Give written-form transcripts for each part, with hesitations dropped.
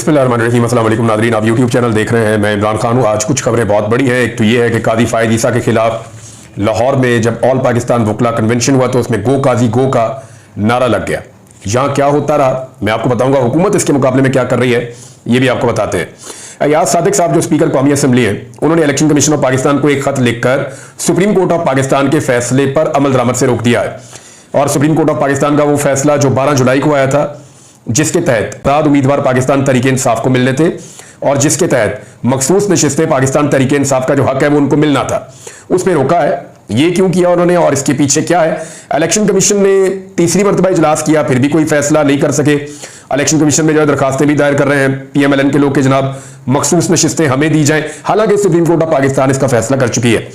बिस्मिल्लाहिर्रहमानिर्रहीम। अस्सलाम वालेकुम नाज़रीन, आप यूट्यूब चैनल देख रहे हैं। मैं इमरान खान हूँ। आज कुछ खबरें बहुत बड़ी हैं। एक तो ये है कि कादी फ़ायद ईसा के खिलाफ लाहौर में जब ऑल पाकिस्तान वकला कन्वेंशन हुआ तो उसमें गो काजी गो का नारा लग गया। यहाँ क्या होता रहा मैं आपको बताऊंगा। हुकूमत इसके मुकाबले में क्या कर रही है ये भी आपको बताते हैं। अयाज सादिक साहब जो स्पीकर कौमी असम्बली है, उन्होंने इलेक्शन कमीशन ऑफ पाकिस्तान को एक खत लिखकर सुप्रीम कोर्ट ऑफ पाकिस्तान के फैसले पर अमल दरामद से रोक दिया है। और सुप्रीम कोर्ट ऑफ पाकिस्तान का वो फैसला जो 12 जुलाई को आया था, जिसके तहत आज़ाद उम्मीदवार पाकिस्तान तहरीक इंसाफ को मिलने थे और जिसके तहत मखसूस नशिस्तें पाकिस्तान तहरीक इंसाफ का जो हक है वो उनको मिलना था, उसमें रोका है। ये क्यों किया उन्होंने और इसके पीछे क्या है? इलेक्शन कमीशन ने तीसरी मरतबा इजलास किया, फिर भी कोई फैसला नहीं कर सके। इलेक्शन कमीशन में जो है दरखास्तें भी दायर कर रहे हैं PMLN के लोग के जनाब मखसूस नशिस्तें हमें दी जाएं। हालांकि सुप्रीम कोर्ट ऑफ पाकिस्तान इसका फैसला कर चुकी है।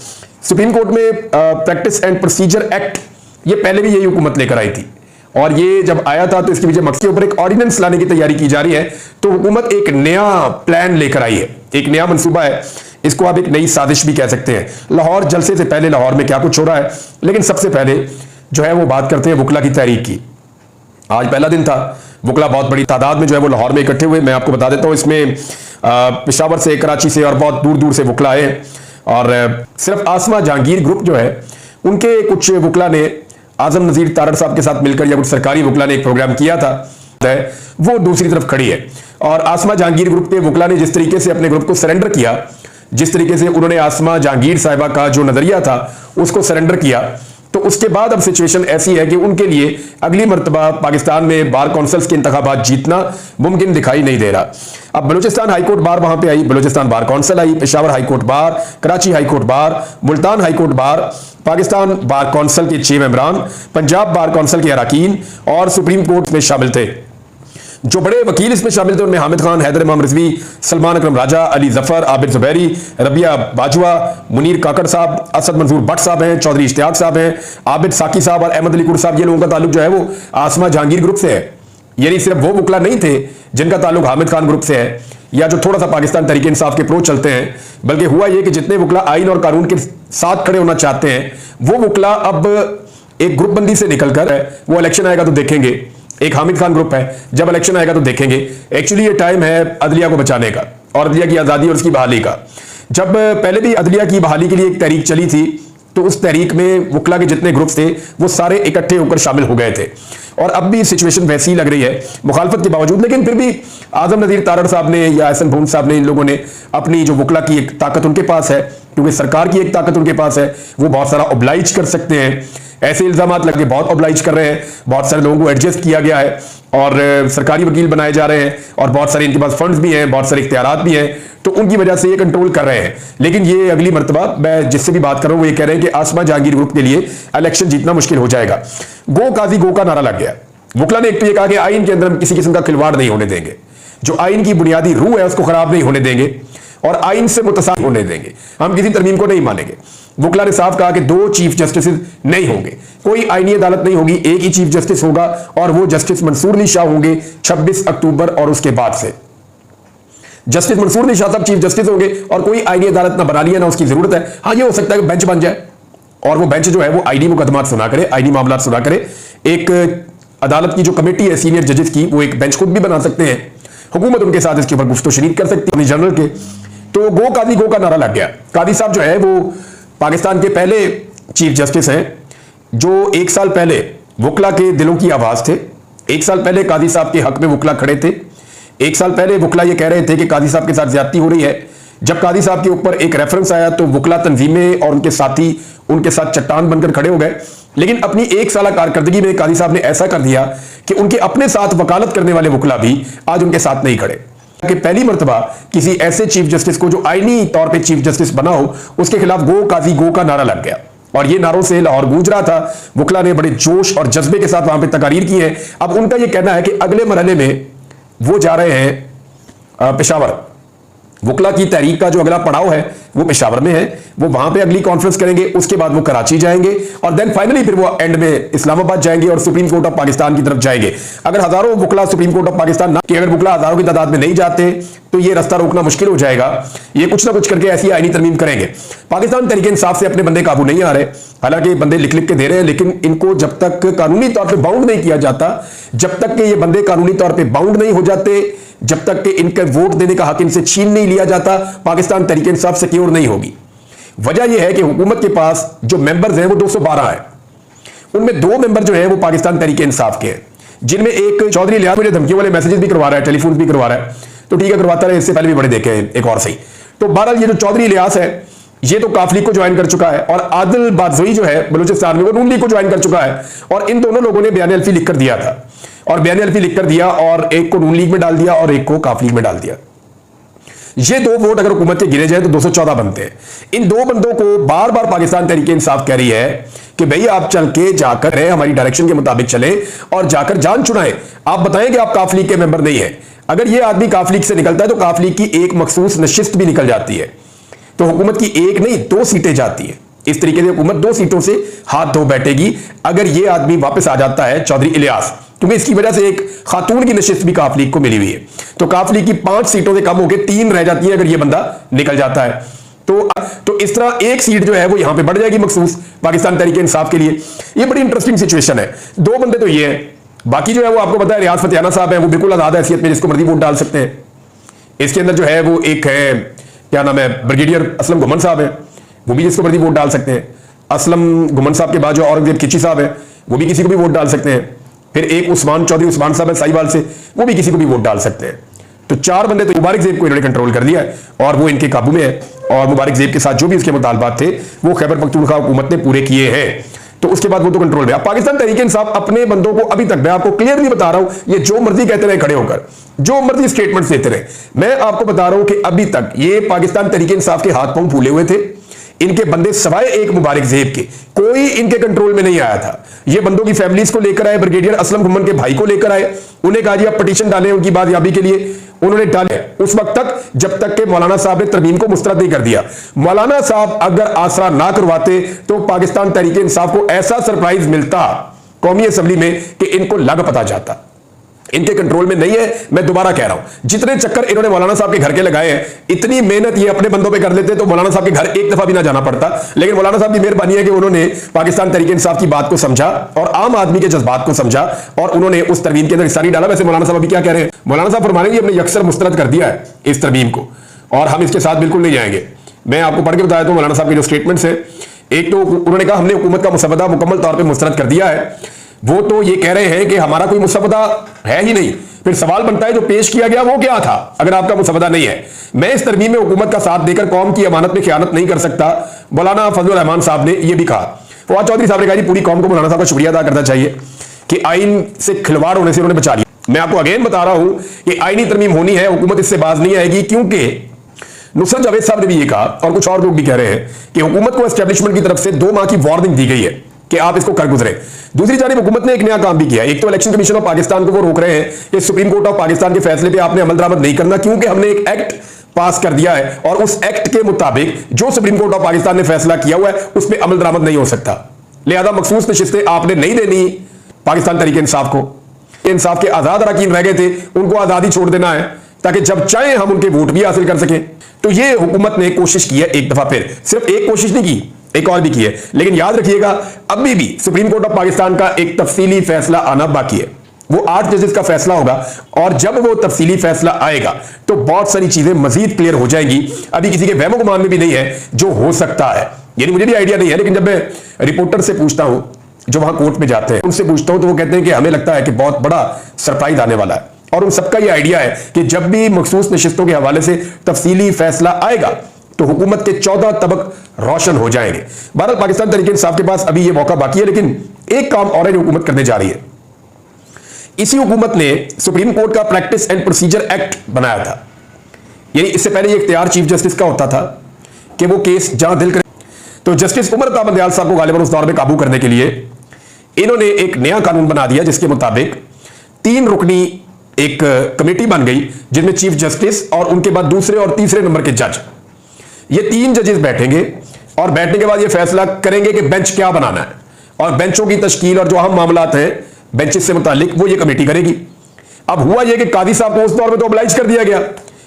सुप्रीम कोर्ट में प्रैक्टिस एंड प्रोसीजर एक्ट ये पहले भी यही हुकूमत लेकर आई थी और ये जब आया था तो इसके पीछे मकसद के ऊपर एक ऑर्डिनेंस लाने की तैयारी की जा रही है। तो हुकूमत एक नया प्लान लेकर आई है, एक नया मंसूबा है। इसको आप एक नई साजिश भी कह सकते हैं। लाहौर जलसे से पहले लाहौर में क्या कुछ हो रहा है, लेकिन सबसे पहले जो है वो बात करते हैं वकला की तहरीक की। आज पहला दिन था, वकला बहुत बड़ी तादाद में जो है वो लाहौर में इकट्ठे हुए। मैं आपको बता देता हूँ, इसमें पेशावर से, कराची से और बहुत दूर दूर से वकला आए। और सिर्फ आसमा जहांगीर ग्रुप जो है उनके कुछ वकला ने आजम नजीर तारड़ साहब के साथ मिलकर या कुछ सरकारी वकला ने एक प्रोग्राम किया था, वो दूसरी तरफ खड़ी है। और आसमा जहांगीर ग्रुप के वकला ने जिस तरीके से अपने ग्रुप को सरेंडर किया, जिस तरीके से उन्होंने आसमा जहांगीर साहिबा का जो नजरिया था उसको सरेंडर किया, तो उसके बाद अब सिचुएशन ऐसी है कि उनके लिए अगली मरतबा पाकिस्तान में बार काउंसिल्स के इंतखाबात जीतना मुमकिन दिखाई नहीं दे रहा। अब बलूचिस्तान हाईकोर्ट बार वहां पे आई, बलूचिस्तान बार काउंसिल आई, Peshawar high court bar, Karachi high court bar, Multan high court bar, Pakistan bar council के 6 मेंबरान, पंजाब बार काउंसिल के अरकान और सुप्रीम कोर्ट में शामिल थे। जो बड़े वकील इसमें शामिल थे उनमें हामिद खान, हैदर इमाम रिजवी, सलमान अकरम राजा, अली जफर, आबिद जुबैरी, रबिया बाजवा, मुनीर काकड़ साहब, असद मंजूर भट्ट साहब हैं, चौधरी इश्तियाक साहब हैं, आबिद साकी साहब और अहमद अली कुर साहब। ये लोगों का ताल्लुक जो है वो आसमा जहांगीर ग्रुप से है। यानी सिर्फ वो वकला नहीं थे जिनका ताल्लुक हामिद खान ग्रुप से है या जो थोड़ा सा पाकिस्तान तहरीक इंसाफ के प्रो चलते हैं, बल्कि हुआ ये कि जितने वकला आइन और कानून के साथ खड़े होना चाहते हैं वो वकला अब एक ग्रुप बंदी से निकलकर वो इलेक्शन आएगा तो देखेंगे। एक हामिद खान ग्रुप है, जब इलेक्शन आएगा तो देखेंगे। एक्चुअली ये टाइम है अदलिया को बचाने का और अदलिया की आज़ादी और उसकी बहाली का। जब पहले भी अदलिया की बहाली के लिए एक तहरीक चली थी तो उस तहरीक में वकला के जितने ग्रुप्स थे वो सारे इकट्ठे होकर शामिल हो गए थे और अब भी सिचुएशन वैसी ही लग रही है मुखालफत के बावजूद। लेकिन फिर भी आजम नजीर तारड़ साहब ने या एहसन भून साहब ने, इन लोगों ने अपनी जो वकला की एक ताकत उनके पास है, क्योंकि सरकार की एक ताकत उनके पास है, वो बहुत सारा ऑब्लाइज कर सकते हैं। ऐसे इल्जामात लगे बहुत ऑब्लाइज कर रहे हैं, बहुत सारे लोगों को एडजस्ट किया गया है और सरकारी वकील बनाए जा रहे हैं और बहुत सारे इनके पास फंड्स भी हैं, बहुत सारे इख्तियारात भी हैं, तो उनकी वजह से ये कंट्रोल कर रहे हैं। लेकिन ये अगली मरतबा मैं जिससे भी बात कर रहा हूं वो ये कह रहे हैं कि आसमा जहांगीर ग्रुप के लिए इलेक्शन जीतना मुश्किल हो जाएगा। गो काजी गो का नारा लग गया। वकला ने एक तो ये कहा कि आइन के अंदर हम किसी किस्म का खिलवाड़ नहीं होने देंगे, जो आइन की बुनियादी रूह है उसको खराब नहीं होने देंगे और आइन से मुतसाद होने देंगे, हम किसी तरमीम को नहीं मानेंगे। वकला ने साफ कहा कि 2 चीफ जस्टिस नहीं होंगे, कोई आईनी अदालत नहीं होगी, एक ही चीफ जस्टिस होगा और वो जस्टिस मंसूर अली शाह होंगे 26 अक्टूबर और उसके बाद से। जस्टिस मंसूर अली शाह साहब चीफ जस्टिस होंगे और कोई आईनी अदालत ना बना लिया ना उसकी जरूरत है। हाँ, ये हो सकता है कि बेंच बन जाए और वो बेंच जो है वो आईनी मुकदमात सुना करे, आईनी मामला सुना करे। एक अदालत की जो कमेटी है सीनियर जजेस की, वो एक बेंच खुद भी बना सकते हैं। हुकूमत उनके साथ इसके ऊपर गुफ्तगू शरीक कर सकती है जनरल के। तो गो कादी गो का नारा लग गया। कादी साहब जो है वो पाकिस्तान के पहले चीफ जस्टिस हैं जो 1 साल पहले वकला के दिलों की आवाज थे। 1 साल पहले कादी साहब के हक में वकला खड़े थे। 1 साल पहले वकला ये कह रहे थे कि कादी साहब के साथ ज्यादती हो रही है। जब कादी साहब के ऊपर एक रेफरेंस आया तो वकला तंजीमें और उनके साथी उनके साथ चट्टान बनकर खड़े हो गए। लेकिन अपनी 1 साल कारकर्दगी में कादी साहब ने ऐसा कर दिया कि उनके अपने साथ वकालत करने वाले वकला भी आज उनके साथ नहीं खड़े। कि पहली मर्तबा किसी ऐसे चीफ जस्टिस को जो आईनी तौर पे चीफ जस्टिस बना हो उसके खिलाफ गो काजी गो का नारा लग गया और ये नारों से लाहौर गूंज रहा था। वकला ने बड़े जोश और जज्बे के साथ वहां पे तकारीर की है। अब उनका ये कहना है कि अगले मरहले में वो जा रहे हैं पेशावर। वकला की तहरीक का जो अगला पड़ाव है वो पेशावर में है, वो वहां पे अगली कॉन्फ्रेंस करेंगे, उसके बाद वो कराची जाएंगे और देन फाइनली फिर वो एंड में इस्लामाबाद जाएंगे और सुप्रीम कोर्ट ऑफ पाकिस्तान की तरफ जाएंगे। अगर हजारों वकला सुप्रीम कोर्ट ऑफ पाकिस्तान ना कि अगर वकला हजारों की तादाद में नहीं जाते तो ये रास्ता रोकना मुश्किल हो जाएगा। ये कुछ ना कुछ करके ऐसी आईनी तरमीम करेंगे। पाकिस्तान तहरीक इंसाफ से अपने बंदे काबू नहीं आ रहे, हालांकि बंदे लिख लिख के दे रहे हैं, लेकिन इनको जब तक कानूनी तौर पर बाउंड नहीं किया जाता, जब तक कि ये बंदे कानूनी तौर पर बाउंड नहीं हो जाते, जब तक कि इनके वोट देने का हक इनसे छीन नहीं लिया जाता, पाकिस्तान तहरीक इंसाफ सिक्योर नहीं होगी। वजह यह है कि हुकूमत के पास जो मेंबर्स हैं वो 212 है, उनमें 2 मेंबर जो है वो पाकिस्तान तहरीक इंसाफ के हैं, जिनमें एक चौधरी इलियास मुझे धमकियों वाले मैसेजेस भी करवा रहा है, टेलीफोन भी करवा रहा है, तो ठीक है करवाता रहे, इससे पहले भी बड़े देखे हैं एक और सही। तो बहरहाल ये जो चौधरी इलियास है ये तो काफ लीग को ज्वाइन कर चुका है, और आदिल बादजोई जो है बलूचिस्तान में वो नून लीग को ज्वाइन कर चुका है, और इन दोनों लोगों ने बयान अल्फी लिख कर दिया था, और बयान अल्फी लिख कर दिया और एक को नून लीग में डाल दिया और एक को काफ लीग में डाल दिया। ये 2 वोट अगर हुकूमत के गिरे जाए तो 214 बनते हैं। इन 2 बंदों को बार बार पाकिस्तान तहरीक इंसाफ कह रही है कि भाई आप चल के जाकर हमारी डायरेक्शन के मुताबिक चले और जाकर जान चुनाएं, आप बताएं कि आप काफ लीग के मेंबर नहीं है। अगर ये आदमी काफ लीग से निकलता है तो काफ लीग की एक मखसूस नशिस्त भी निकल जाती है, तो हुकूमत की 1 नहीं 2 सीटें जाती है। इस तरीके से हुकूमत 2 सीटों से हाथ धो बैठेगी अगर ये आदमी वापस आ जाता है चौधरी इलियास, क्योंकि इसकी वजह से एक खातून की नशिस्त भी काफ लीग को मिली हुई है, तो काफ लीग की 5 सीटों से कम होकर 3 रह जाती है अगर ये बंदा निकल जाता है। तो इस तरह 1 सीट जो है वो यहां पे बढ़ जाएगी मखसूस पाकिस्तान तहरीक इंसाफ के लिए। ये बड़ी इंटरेस्टिंग सिचुएशन है। 2 बंदे तो ये हैं, बाकी जो है वो आपको पता है रियाज फतेहाना साहब है, वो बिल्कुल आजाद हैसियत में जिसको मर्जी वोट डाल सकते हैं। इसके अंदर जो है वो एक है, क्या नाम है, ब्रिगेडियर असलम घुमन साहब है, वो भी जिसको मर्जी वोट डाल सकते हैं। असलम घुमन साहब के बाद जो औरंगजेब किची साहब है वो भी किसी को भी वोट डाल सकते हैं। फिर एक उस्मान चौधरी उस्मान साहब है साहिवाल से, वो भी किसी को भी वोट डाल सकते हैं। तो 4 बंदे तो मुबारक जेब को इन्होंने कंट्रोल कर लिया है और वो इनके काबू में है, और मुबारक जेब के साथ जो भी उसके मुतालबात थे वो खैबर पख्तूनख्वा हुकूमत ने पूरे किए हैं, तो उसके बाद वो तो कंट्रोल में। अब पाकिस्तान तहरीक इंसाफ अपने बंदों को अभी तक, मैं आपको क्लियरली बता रहा हूं, ये जो मर्जी कहते रहे खड़े होकर, जो मर्जी स्टेटमेंट्स देते रहे, मैं आपको बता रहा हूं कि अभी तक ये पाकिस्तान तहरीक इंसाफ के हाथ पांव फूले हुए थे। इनके बंदे सवाए एक मुबारक जेब के कोई इनके कंट्रोल में नहीं आया था। ये बंदों की फैमिलीज को लेकर आए, ब्रिगेडियर असलम घुमन के भाई को लेकर आए, उन्हें कहा जी आप पिटीशन डालें उनकी बादयाबी के लिए, उन्होंने डाले उस वक्त तक जब तक के मौलाना साहब ने तरमीम को मुस्तरद नहीं कर दिया। मौलाना साहब अगर आसरा ना करवाते तो पाकिस्तान तहरीक इंसाफ को ऐसा सरप्राइज मिलता कौमी असेंबली में कि इनको लग पता जाता। इनके कंट्रोल में नहीं है। मैं दोबारा कह रहा हूं, जितने चक्कर इन्होंने मौलाना साहब के घर के लगाए हैं, इतनी मेहनत ये अपने बंदों पे कर लेते तो मौलाना साहब के घर एक दफा भी ना जाना पड़ता। लेकिन मौलाना साहब की मेहरबानी है कि उन्होंने पाकिस्तान तहरीक इंसाफ की बात को समझा और आम आदमी के जज्बात को समझा और उन्होंने उस तरमीम के अंदर हिस्सा नहीं डाला। वैसे मौलाना साहब अभी क्या कह रहे हैं, मौलाना साहब फरमा रहे हैं हमने यकसर मुस्तरद कर दिया है इस तरमीम को और हम इसके साथ बिल्कुल नहीं जाएंगे। मैं आपको पढ़ के बताया तो मौलाना साहब के जो स्टेटमेंट्स है, एक तो उन्होंने कहा हमने हुकूमत का मुसवदा मुकम्मल तौर पर मुस्तरद कर दिया है। वो तो ये कह रहे हैं कि हमारा कोई मुसवदा है ही नहीं। फिर सवाल बनता है जो पेश किया गया वो क्या था अगर आपका मुसवदा नहीं है। मैं इस तरमीम में हुकूमत का साथ देकर कौम की अमानत में खयानत नहीं कर सकता। मौलाना फजलुर रहमान साहब ने यह भी कहा। फवाद चौधरी साहब ने कहा पूरी कौम को मौलाना साहब का शुक्रिया अदा करना चाहिए कि आइन से खिलवाड़ होने से उन्होंने बचा लिया। मैं आपको अगेन बता रहा हूं कि आईनी तरमीम होनी है, हुकूमत इससे बाज नहीं आएगी, क्योंकि नुसरत जावेद साहब ने भी ये कहा और कुछ और लोग भी कह रहे हैं कि हुकूमत को एस्टेब्लिशमेंट की तरफ से 2 माह की वार्निंग दी गई है कि आप इसको कर गुजरे। दूसरी जानिब हुकूमत ने एक नया काम भी किया। एक तो इलेक्शन कमीशन ऑफ पाकिस्तान को वो रोक रहे हैं कि सुप्रीम कोर्ट ऑफ पाकिस्तान के फैसले पे आपने अमल दरामद नहीं करना, क्योंकि हमने एक एक्ट पास कर दिया है और उस एक्ट के मुताबिक जो सुप्रीम कोर्ट ऑफ पाकिस्तान ने फैसला किया हुआ है उस पर अमल दरामद नहीं हो सकता। लिहाजा मखसूस नशिस्तें आपने नहीं देनी पाकिस्तान तहरीक इंसाफ को। इंसाफ के आजाद अरकान रह गए थे, उनको आजादी छोड़ देना है ताकि जब चाहे हम उनके वोट भी हासिल कर सकें। तो ये हुकूमत ने कोशिश की है एक दफा, फिर सिर्फ एक कोशिश नहीं की, एक और भी की है। लेकिन याद रखिएगा अभी भी सुप्रीम कोर्ट ऑफ पाकिस्तान का एक तफसीली फैसला आना बाकी है। वो 8 जजेस का फैसला होगा और जब वो तफसीली फैसला आएगा तो बहुत सारी चीजें मजीद क्लियर हो जाएंगी। अभी किसी के वहमो गुमान में भी नहीं है जो हो सकता है, यानी मुझे भी आइडिया नहीं है। लेकिन जब मैं रिपोर्टर से पूछता हूं जो वहां कोर्ट में जाते हैं, उनसे पूछता हूं तो वो कहते हैं कि हमें लगता है कि बहुत बड़ा सरप्राइज आने वाला है। और उन सबका यह आइडिया है कि जब भी मखसूस नशिस्तों के हवाले से तफसीली फैसला आएगा तो हुकूमत के 14 तबक रोशन हो जाएंगे। बहरहाल पाकिस्तान तहरीक इंसाफ के पास अभी यह मौका बाकी है, लेकिन एक काम और है जो हुकूमत करने जा रही है। इसी हुकूमत ने सुप्रीम कोर्ट का प्रैक्टिस एंड प्रोसीजर एक्ट बनाया था। यानी इससे पहले यह इख्तियार चीफ जस्टिस का होता था कि वो केस जहां दिल करे। तो जस्टिस उमर अता बंदयाल साहब को गालिबन उस दौर में काबू करने के लिए इन्होंने एक नया कानून बना दिया, जिसके मुताबिक 3 रुकनी एक कमेटी बन गई, जिनमें चीफ जस्टिस और उनके बाद दूसरे और तीसरे नंबर के जज, ये 3 जजेस बैठेंगे और बैठने के बाद ये फैसला करेंगे कि बेंच क्या बनाना है, और बेंचों की तश्कील और जो अहम मामलात हैं बेंचेस से मुतालिक वो ये कमेटी करेगी। अब हुआ ये कि कादी साहब को उस दौर में तो ऑब्लाइज कर दिया गया।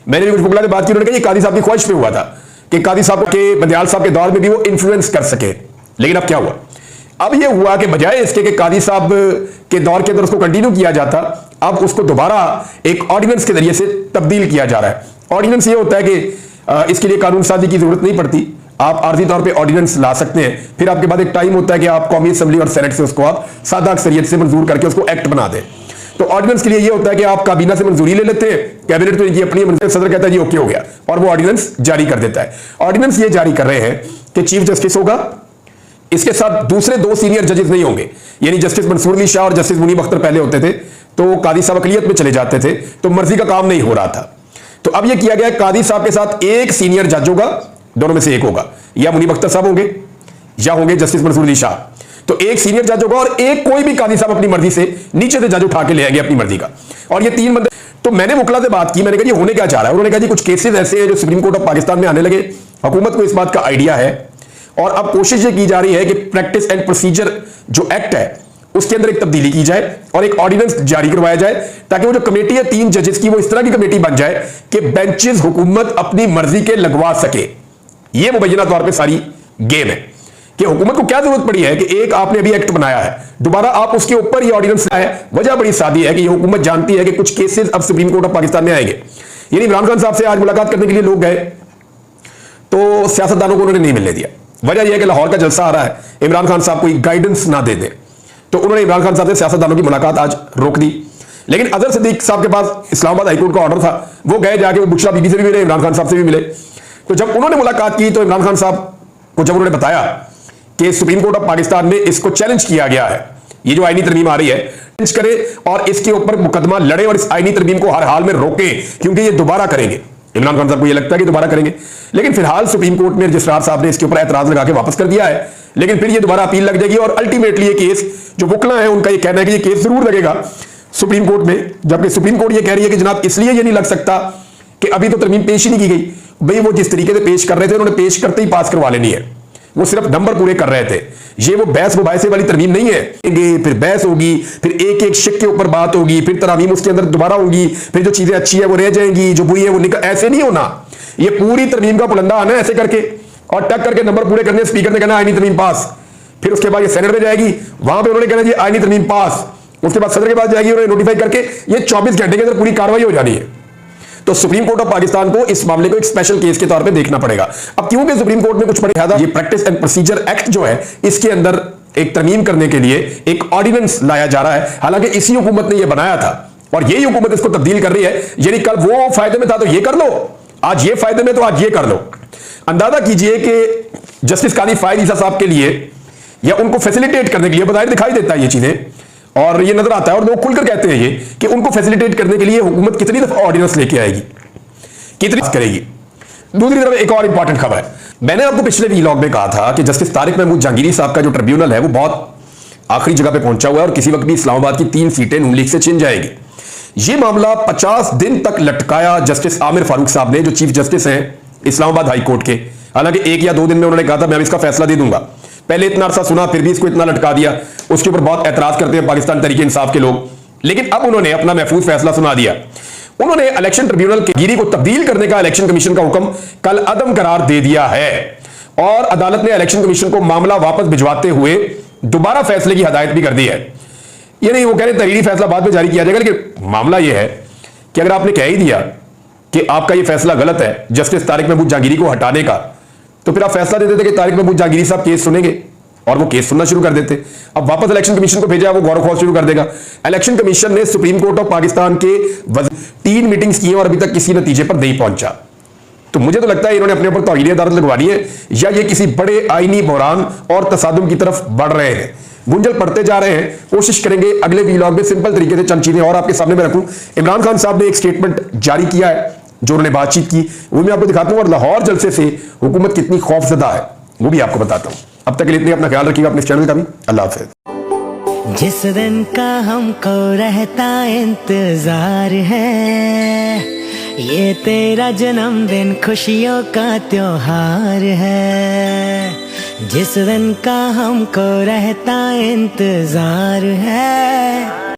मैंने भी कुछ बुकला से बात की, उन्होंने कहा ये कादी साहब की ख्वाहिश पे हुआ था कि कादी साहब के बंदयाल साहब के दौर में भी वो इन्फ्लुएंस कर सके। लेकिन अब क्या हुआ, अब ये हुआ कि बजाय इसके कि कादी साहब के दौर के अंदर उसको कंटिन्यू किया जाता, अब उसको दोबारा एक ऑर्डिनेंस के जरिए से तब्दील किया जा रहा है। ऑर्डिनेंस ये होता है कि इसके लिए कानून साजी की जरूरत नहीं पड़ती, आप आर्जी तौर पे ऑर्डिनेंस ला सकते हैं, फिर आपके बाद एक टाइम होता है कि आप कौमी असेंबली और सेनेट से उसको आप सादा अक्सरियत से मंजूर करके उसको एक्ट बना दें। तो ऑर्डिनेंस के लिए ये होता है कि आप काबीना से मंजूरी ले लेते हैं, कैबिनेट तो इनकी अपनी मंजूरी, सदर कहता है जी ओके हो गया और वो ऑर्डिनेंस जारी कर देता है। ऑर्डिनेंस ये जारी कर रहे हैं कि चीफ जस्टिस होगा, इसके साथ दूसरे 2 सीनियर जजेस नहीं होंगे, यानी जस्टिस मंसूर अली शाह और जस्टिस मुनीब अख्तर पहले होते थे, तो कादी साहब अकलियत में चले जाते थे, तो मर्जी का काम नहीं हो रहा था। तो अब यह किया गया कादी साहब के साथ एक सीनियर जज होगा, दोनों में से एक होगा, या मुनीब अख्तर साहब होंगे या होंगे जस्टिस मंसूर अली शाह। तो एक सीनियर जज होगा और एक कोई भी कादी साहब अपनी मर्जी से नीचे से जज उठा के ले आएंगे अपनी मर्जी का, और ये 3 बंदे। तो मैंने वकला से बात की, मैंने कहा ये होने क्या चाह रहा है। उन्होंने कहा जी कुछ केसेस ऐसे हैं जो सुप्रीम कोर्ट ऑफ पाकिस्तान में आने लगे, हुकूमत को इस बात का आइडिया है और अब कोशिश ये की जा रही है कि प्रैक्टिस एंड प्रोसीजर जो एक्ट है उसके अंदर एक तब्दीली की जाए और एक ऑर्डिनेंस जारी करवाया जाए, ताकि वो जो कमेटी है 3 जजेस की, वो इस तरह की कमेटी बन जाए कि बेंचेस हुकूमत अपनी मर्जी के लगवा सके। ये मुबैना तौर पे सारी गेम है कि हुकूमत को क्या जरूरत पड़ी है कि एक आपने अभी एक्ट बनाया है, दोबारा आप उसके ऊपर ये ऑर्डिनेंस लाए है। वजह बड़ी सादी है कि ये हुकूमत जानती है कि कुछ केसेस अब सुप्रीम कोर्ट ऑफ पाकिस्तान में आएंगे। यानी इमरान खान साहब से आज मुलाकात करने के लिए लोग गए तो सियासतदानों को उन्होंने नहीं मिलने दिया। वजह यह है कि लाहौर का जलसा आ रहा है, इमरान खान साहब कोई गाइडेंस ना दे दे, तो उन्होंने इमरान खान साहब से सियासतदानों की मुलाकात आज रोक दी। लेकिन अजहर सिद्दीक साहब के पास इस्लामाबाद हाईकोर्ट का ऑर्डर था, वो गए जाके वो बुशरा बीबी से भी मिले, इमरान खान साहब से भी मिले। तो जब उन्होंने मुलाकात की तो इमरान खान साहब को जब उन्होंने बताया कि सुप्रीम कोर्ट ऑफ पाकिस्तान में इसको चैलेंज किया गया है, ये जो आईनी तरमीम आ रही है चैलेंज करे और इसके ऊपर मुकदमा लड़े और इस आईनी तरमीम को हर हाल में रोके, क्योंकि ये दोबारा करेंगे। इमरान खान साहब को ये लगता है कि दोबारा करेंगे, लेकिन फिलहाल सुप्रीम कोर्ट में रजिस्ट्रार साहब ने इसके ऊपर एतराज लगा के वापस कर दिया है। लेकिन फिर ये दोबारा अपील लग जाएगी और अल्टीमेटली ये केस, जो वकला है उनका ये कहना है कि ये केस जरूर लगेगा सुप्रीम कोर्ट में, जबकि सुप्रीम कोर्ट ये कह रही है कि जनाब इसलिए ये नहीं लग सकता कि अभी तो तरमीम पेश ही नहीं की गई। भाई वो जिस तरीके से पेश कर रहे थे उन्होंने पेश करते ही पास करवा लेनी है, वो सिर्फ नंबर पूरे कर रहे थे। ये वो बहस मुबाहिसे वाली तरमीम नहीं है, फिर बहस होगी, फिर एक एक शिक के ऊपर बात होगी, फिर तरमीम उसके अंदर दोबारा होगी, फिर जो चीजें अच्छी है वो रह जाएंगी, जो बुरी है वो निकल, ऐसे नहीं होना। ये पूरी तरमीम का बुलंदा आना ऐसे करके और टक करके नंबर पूरे करने, स्पीकर ने कहना आईनी तरमीम पास, फिर उसके बाद ये सेनेट में जाएगी, वहां पे उन्होंने कहना जी आईनी तरमीम पास, उसके बाद सदर के पास जाएगी, उन्होंने नोटिफाई करके ये 24 घंटे के अंदर पूरी कार्रवाई हो जानी है। तो सुप्रीम कोर्ट ऑफ पाकिस्तान को इस मामले को एक स्पेशल केस के तौर पे देखना पड़ेगा। अब क्योंकि सुप्रीम कोर्ट में कुछ बड़े ज्यादा ये प्रैक्टिस एंड प्रोसीजर एक्ट जो है इसके अंदर एक तरमीम करने के लिए एक ऑर्डिनेंस लाया जा रहा है, हालांकि इसी हुकूमत ने यह बनाया था और यही हुकूमत इसको तब्दील कर रही है। यानी कल वो फायदे में था तो ये कर लो, आज ये फायदे में तो आज ये कर लो। अंदाजा कीजिए कि जस्टिस कादी फायद ईसा साहब के लिए या उनको फैसिलिटेट करने के लिए बाहर दिखाई देता है ये चीजें और ये नजर आता है और लोग खुलकर कहते हैं ये कि उनको फैसिलिटेट करने के लिए हुकूमत कितनी दफा ऑर्डिनेंस लेके आएगी, कितनी करेगी। दूसरी तरफ एक और इंपॉर्टेंट खबर है, मैंने आपको पिछले व्लॉग में कहा था कि जस्टिस तारिक महमूद जहांगीरी साहब का जो ट्रिब्यूनल है वो बहुत आखिरी जगह पे पहुंचा हुआ है और किसी वक्त भी इस्लामाबाद की 3 सीटें नून लीग से छिन जाएगी। ये मामला 50 दिन तक लटकाया जस्टिस आमिर फारूक साहब ने, जो चीफ जस्टिस हैं इस्लामाबाद हाई कोर्ट के। हालांकि 1 या 2 दिन में उन्होंने कहा था मैं इसका फैसला दे दूंगा, पहले इतना अरसा सुना फिर भी इसको इतना लटका दिया, उसके ऊपर बहुत एतराज करते हैं पाकिस्तान तहरीक इंसाफ के लोग। लेकिन अब उन्होंने अपना महफूज फैसला सुना दिया। उन्होंने इलेक्शन ट्रिब्यूनल के गिरी को तब्दील करने का इलेक्शन कमीशन का हुक्म कल अदम करार दे दिया है और अदालत ने इलेक्शन कमीशन को मामला वापस भिजवाते हुए दोबारा फैसले की हदायत भी कर दी है। ये नहीं वो कह रहे तहरीरी फैसला बाद में जारी किया जाएगा, लेकिन मामला यह है कि अगर आपने कह ही दिया कि आपका यह फैसला गलत है जस्टिस तारिक महमूद जहांगीरी को हटाने का, तो फिर आप फैसला दे देते कि तारिक महमूद जहांगीरी साहब केस सुनेंगे और वो केस सुनना शुरू कर देते। अब वापस इलेक्शन कमीशन को भेजा, वो गौर खोज शुरू कर देगा। इलेक्शन कमीशन ने सुप्रीम कोर्ट ऑफ पाकिस्तान के 3 मीटिंग्स की और अभी तक किसी नतीजे पर नहीं पहुंचा। तो मुझे तो लगता है इन्होंने अपने ऊपर तौहीन अदालत लगवानी है या ये किसी बड़े आईनी बहरान और तसादुम की तरफ बढ़ रहे हैं, गुंजल पड़ते जा रहे हैं। कोशिश करेंगे अगले व्लॉग में सिंपल तरीके से चंद चीजें और आपके सामने में रखूं। इमरान खान साहब ने एक स्टेटमेंट जारी किया है जो उन्होंने बातचीत की, वो मैं आपको दिखाता हूं और लाहौर जलसे से हुकूमत कितनी खौफजदा है वो भी आपको बताता हूं। अब तक के लिए इतनी, अपना ख्याल रखिएगा, अपने इस चैनल का भी। अल्लाह हाफिज़। जिस दिन का हमको रहता इंतजार है, ये तेरा जन्मदिन खुशियों का त्योहार है। जिस दिन का हमको रहता इंतजार है।